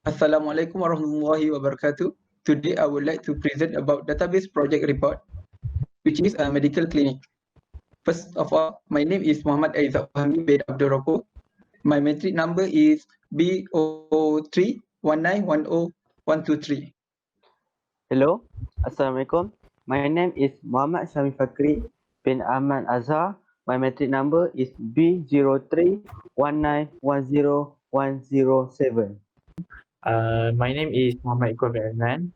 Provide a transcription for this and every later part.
Assalamualaikum warahmatullahi wabarakatuh. Today I would like to present about database project report, which is a medical clinic. First of all, my name is Muhammad Aizat Fahmi bin Abdul Roko. My metric number is B0319101123. Hello, Assalamualaikum. My name is Muhammad Sami Fakri bin Ahmad Azhar. My metric number is B0319101007. My name is Muhammad Iqbal bin Adnan.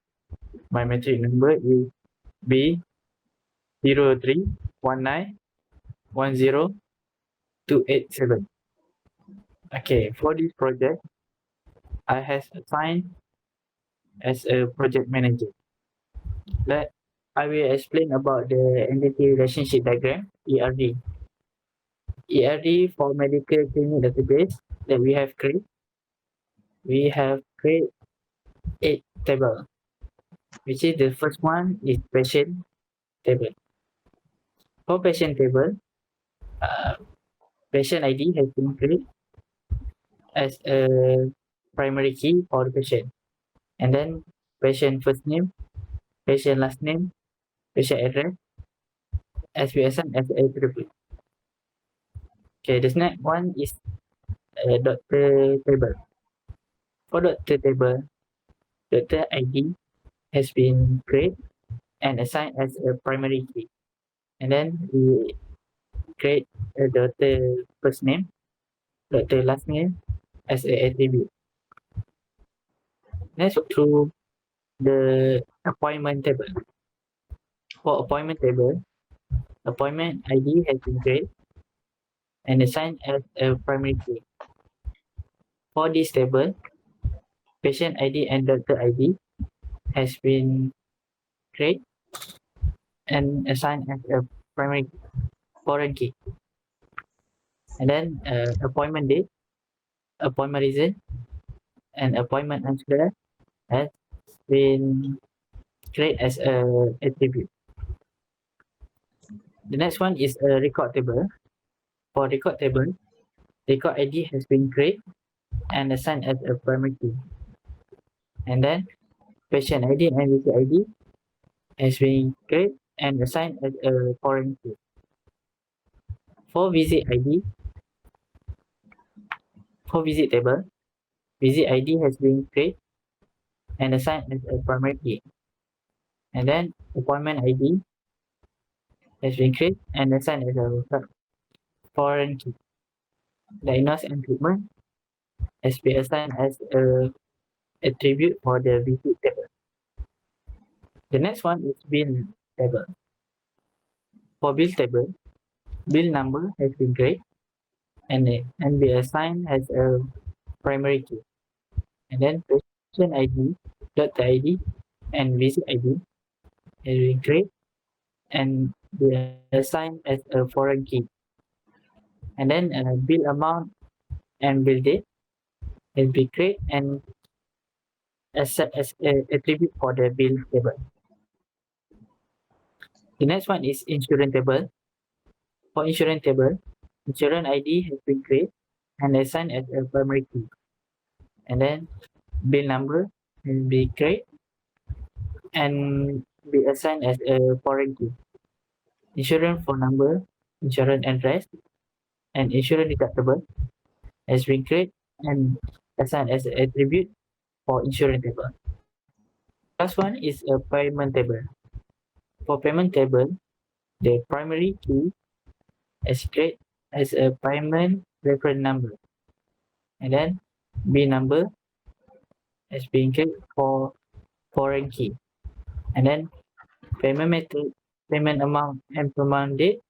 My metric number is B0319101287. Okay, for this project, I has assigned as a project manager. I will explain about the entity relationship diagram, ERD. ERD for medical clinic database that we have created. We have created 8 tables, which is the first one is patient table. For patient table, patient ID has been created as a primary key for the patient, and then patient first name, patient last name, patient address as we assign as a attribute. Okay, the next one is doctor table. For doctor table, doctor ID has been created and assigned as a primary key, and then we create a doctor first name, doctor last name as an attribute. Let's go through the appointment table. For appointment table, appointment ID has been created and assigned as a primary key. For this table, patient ID and doctor ID has been created and assigned as a primary foreign key. And then appointment date, appointment reason, and appointment answer has been created as a attribute. The next one is a record table. For record table, record ID has been created and assigned as a primary key. And then patient ID and visit ID has been created and assigned as a foreign key. For visit ID, for visit table, visit ID has been created and assigned as a primary key. And then appointment ID has been created and assigned as a foreign key. Diagnosis and treatment has been assigned as a attribute for the visit table. The next one is bill table. For bill table, bill number has been created and be assigned as a primary key. And then patient ID, doctor ID, and visit ID has been created and be assigned as a foreign key. And then bill amount and bill date has been created and as an attribute for the bill table. The next one is insurance table. For insurance table, insurance ID has been created and assigned as a primary key. And then bill number will be created and be assigned as a foreign key. Insurance phone number, insurance address, and insurance deductible has been created and assigned as an attribute for insurance table. Last one is a payment table. For payment table, the primary key is created as a payment reference number, and then B number has been created for foreign key, and then payment method, payment amount, and payment date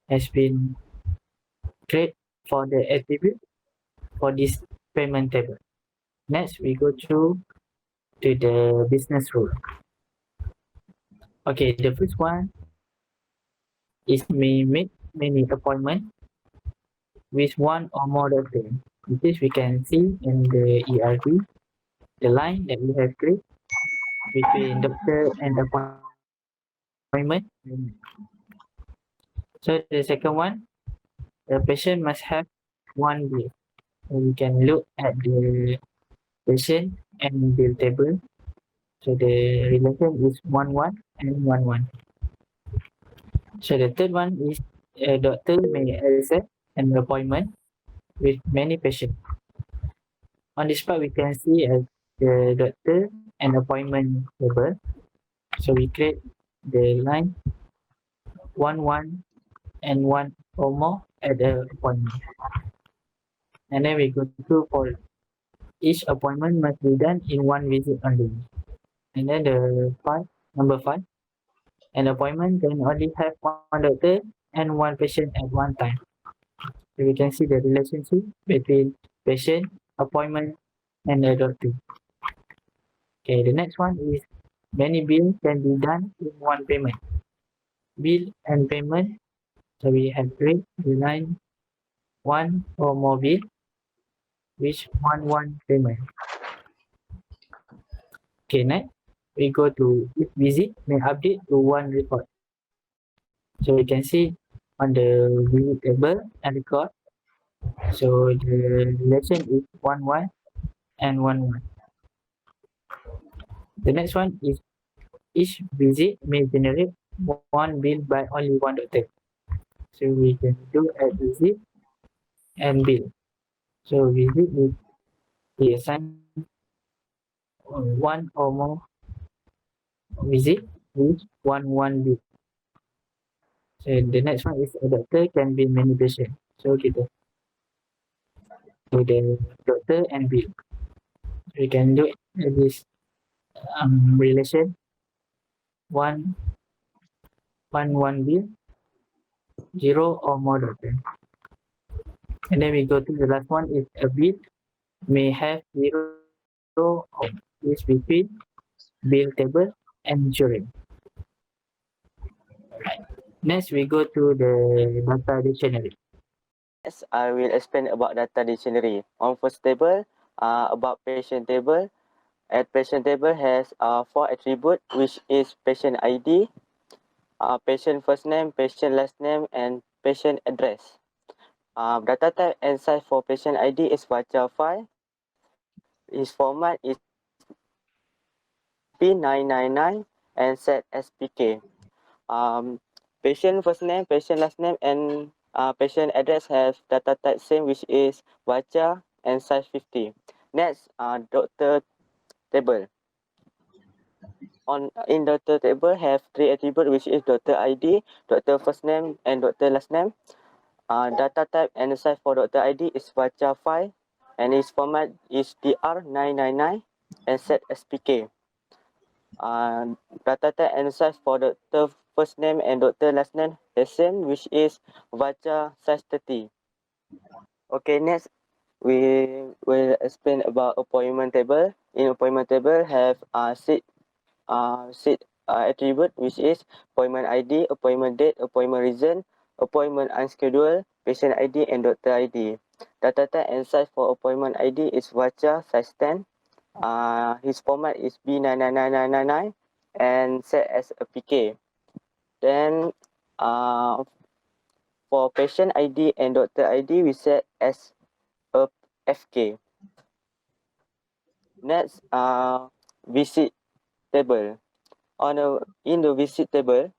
has been created for the attribute for this payment table. Next, we go through to the business rule. Okay, the first one is we make many appointment with one or more doctor. This we can see in the ERP, the line that we have created between doctor and appointment. So the second one, the patient must have one bill. We can look at the patient and bill table. So the relation is 1-1 and 1-1. So the third one is a doctor may accept an appointment with many patients. On this part, we can see as the doctor and appointment table. So we create the line 1-1 and 1 or more at the appointment. And then we go to for each appointment must be done in one visit only. And then number 5, an appointment can only have one doctor and one patient at one time. So we can see the relationship between patient, appointment, and the doctor. Okay, the next one is many bills can be done in one payment. Bill and payment. So we have three, the line 1 or more bill, which 1-1 payment. Okay, next we go to each visit may update to one report. So you can see on the visit table and record. So the relation is 1-1 and 1-1. The next one is each visit may generate one bill by only one doctor. So we can do a visit and bill. So visit is we assign one or more visit with 1-1 bill. So the next one is a doctor can be many patients. So kita do the doctor and bill. We can do this relation 1-1 bill, 0 or more doctor. And then we go to the last one is a bill may have 0 or is between bill table and insurance. Right. Next we go to the data dictionary. Next, I will explain about data dictionary. On first table, about patient table. At patient table has 4 attributes, which is patient ID, patient first name, patient last name, and patient address. Data type and size for patient ID is varchar file. Its format is P999 and set as PK. Patient first name, patient last name, and patient address have data type same, which is varchar and size 50. Next, doctor table. In doctor table have 3 attributes, which is doctor ID, doctor first name, and doctor last name. Data type and size for doctor ID is varchar file, and its format is DR999 and set as PK. Data type and size for doctor first name and doctor last name the same, which is varchar size 30. Okay, next we will explain about appointment table. In appointment table have six attribute, which is appointment ID, appointment date, appointment reason, appointment unscheduled, patient ID, and doctor ID. Data type and size for appointment ID is varchar size 10. His format is B99999 and set as a PK. Then for patient ID and doctor ID, we set as a FK. Next, visit table. In the visit table,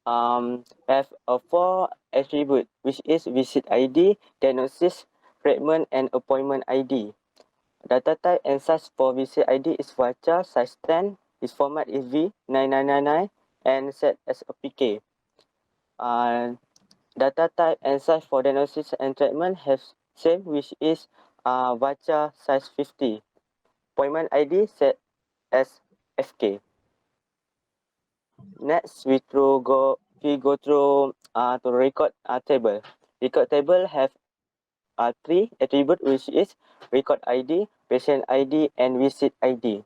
have a 4 attribute, which is visit ID, diagnosis, treatment, and appointment ID. Data type and size for visit ID is varchar size 10. Its format is V9999 and set as a PK. Data type and size for diagnosis and treatment have same, which is varchar size 50. Appointment ID set as FK. Next, we go through to record table. Record table have 3 attributes, which is record ID, patient ID, and visit ID.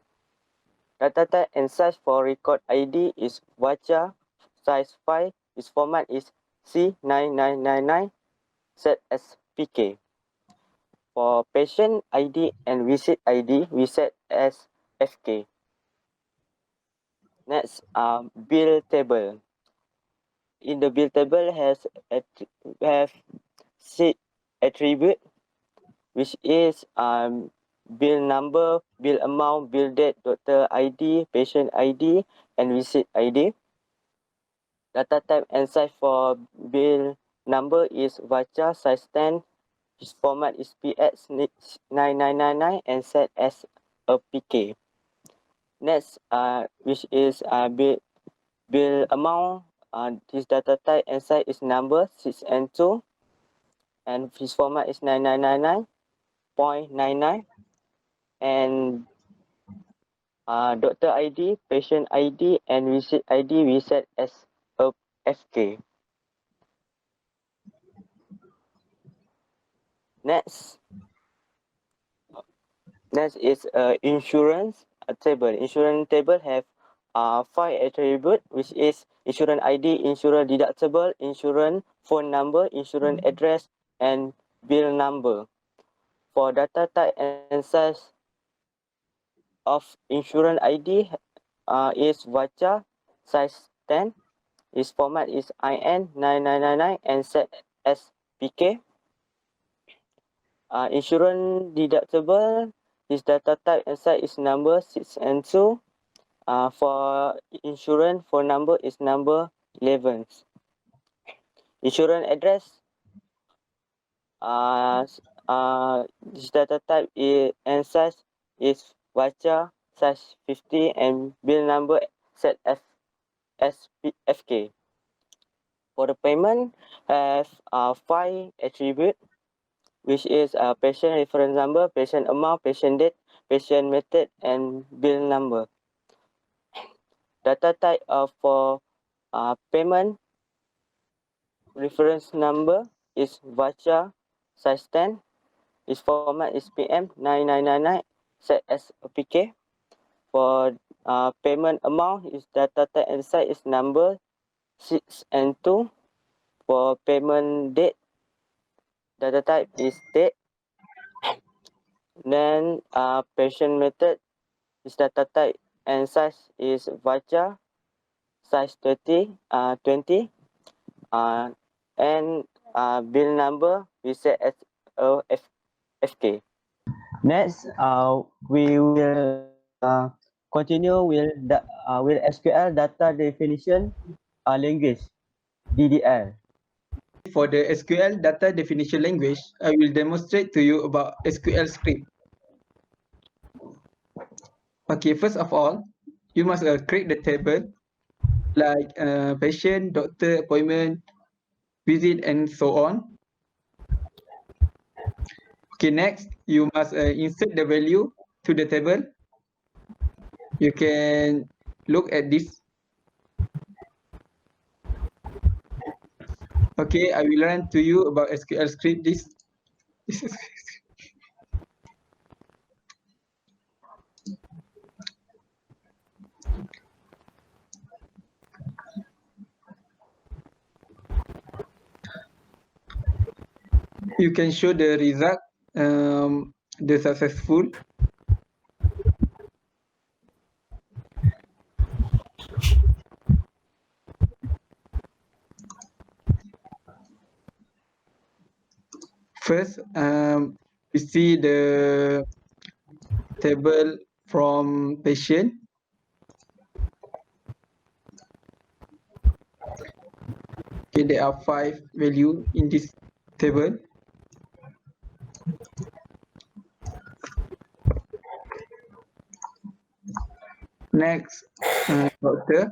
Data type and size for record ID is varchar size 5. Its format is C9999 set as PK. For patient ID and visit ID, we set as FK. Next, bill table. In the bill table have 6 attributes, which is bill number, bill amount, bill date, doctor ID, patient ID, and receipt ID. Data type and size for bill number is VACHA, size 10. Its format is PX 9999 and set as a PK. Next, which is bill amount. This data type and size is number 6 and 2, and his format is 9999.99, and doctor ID, patient ID, and receipt ID we set as a FK. Next is insurance table. Insurance table have 5 attributes, which is insurance ID, insurance deductible, insurance phone number, insurance address, and bill number. For data type and size of insurance ID is VACHA, size 10. Its format is IN 9999 and set as PK. Insurance deductible, its data type and size is number 6 and 2. For insurance phone number is number 11. Insurance address, this data type and size is VACHA, size 50, and bill number set as FK. For the payment, have 5 attributes, which is patient reference number, patient amount, patient date, patient method, and bill number. Data type for payment reference number is VACHA, size 10. Its format is PM 9999, set as PK. For payment amount, its data type and size is number 6 and 2. For payment date, data type is date. Then patient method, its data type and size is VACHA, size 20. And bill number we set as FK. Next, we will continue with SQL data definition language, DDL. For the SQL data definition language, I will demonstrate to you about SQL script. Okay, first of all, you must create the table like patient, doctor, appointment, visit, and so on. Okay, next, you must insert the value to the table. You can look at this. Okay, I will run to you about SQL script. This is you can show the result, the successful. First, you see the table from patient. Okay, there are 5 values in this table. Next, doctor.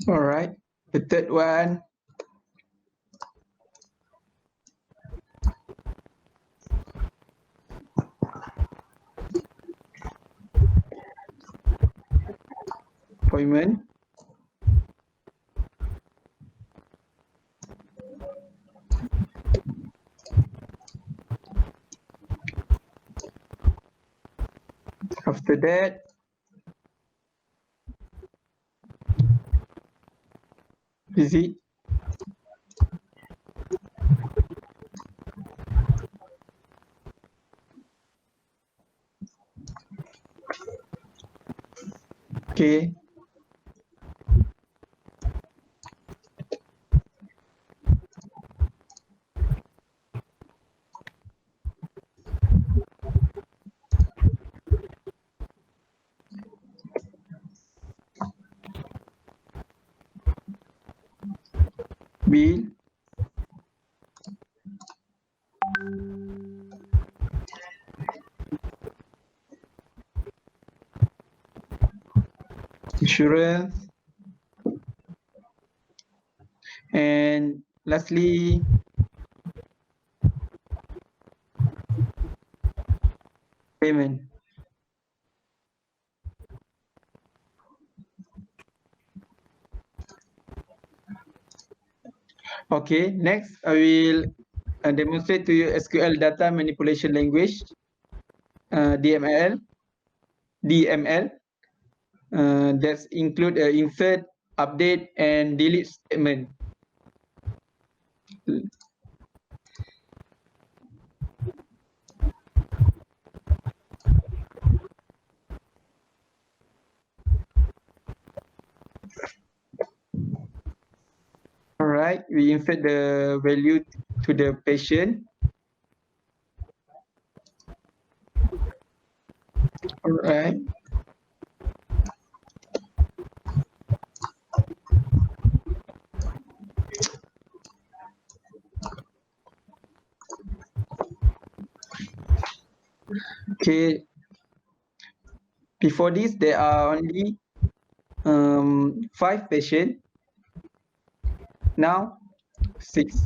All right, the third one. Appointment. After that, visit. Okay. bill, insurance, and lastly, payment. Okay, next I will demonstrate to you SQL data manipulation language, DML. That's include insert, update, and delete statement. All right, we insert the value to the patient. All right. Okay. Before this, there are only 5 patients. Now 6.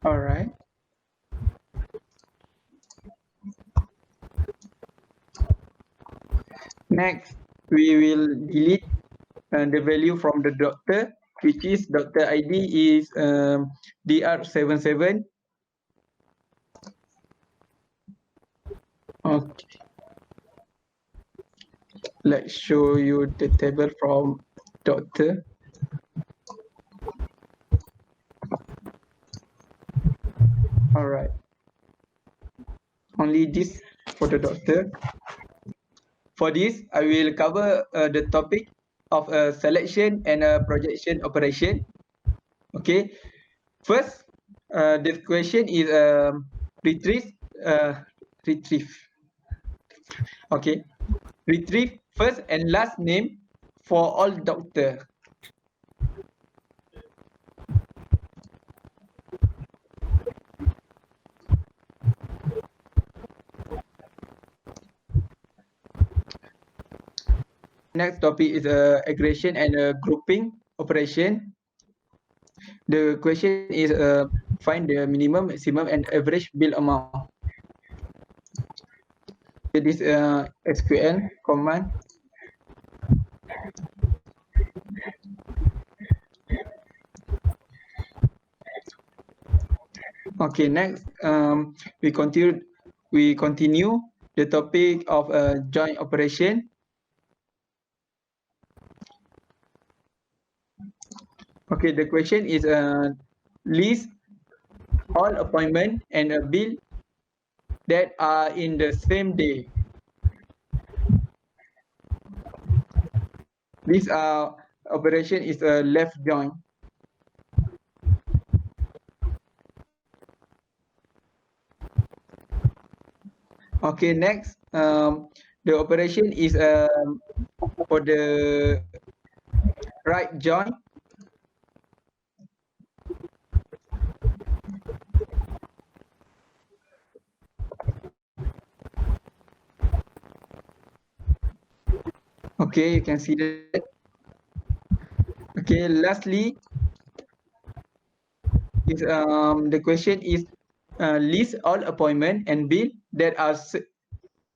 All right. Next, we will delete the value from the doctor, which is doctor ID is DR77. Okay. Let's show you the table from doctor. All right. Only this for the doctor. For this, I will cover the topic of selection and projection operation. Okay. First, this question is retrieve. Okay. Retrieve first and last name for all doctor. Next topic is aggregation and grouping operation. The question is find the minimum, maximum, and average bill amount. This SQL command. Okay, next we continue the topic of joint operation. Okay, the question is list all appointment and a bill that are in the same day. This operation is a left join. Okay, next the operation is for the right join. Okay, you can see that. Okay, lastly, is the question is list all appointment and bill that are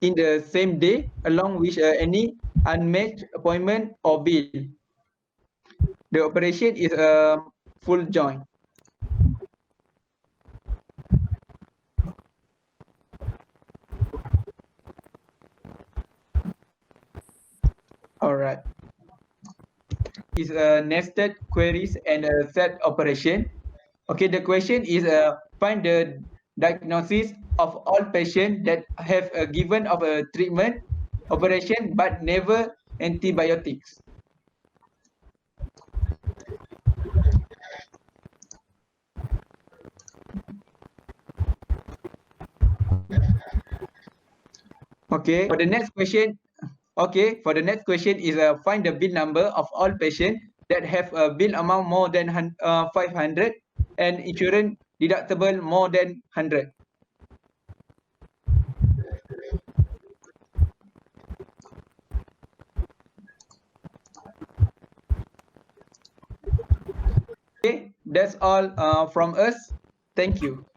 in the same day along with any unmatched appointment or bill. The operation is full join. All right. Is nested queries and set operation. Okay, the question is find the diagnosis of all patients that have a given of a treatment operation but never antibiotics. Okay, for the next question. Okay, for the next question is find the bill number of all patients that have a bill amount more than 500 and insurance deductible more than 100. Okay, that's all from us. Thank you.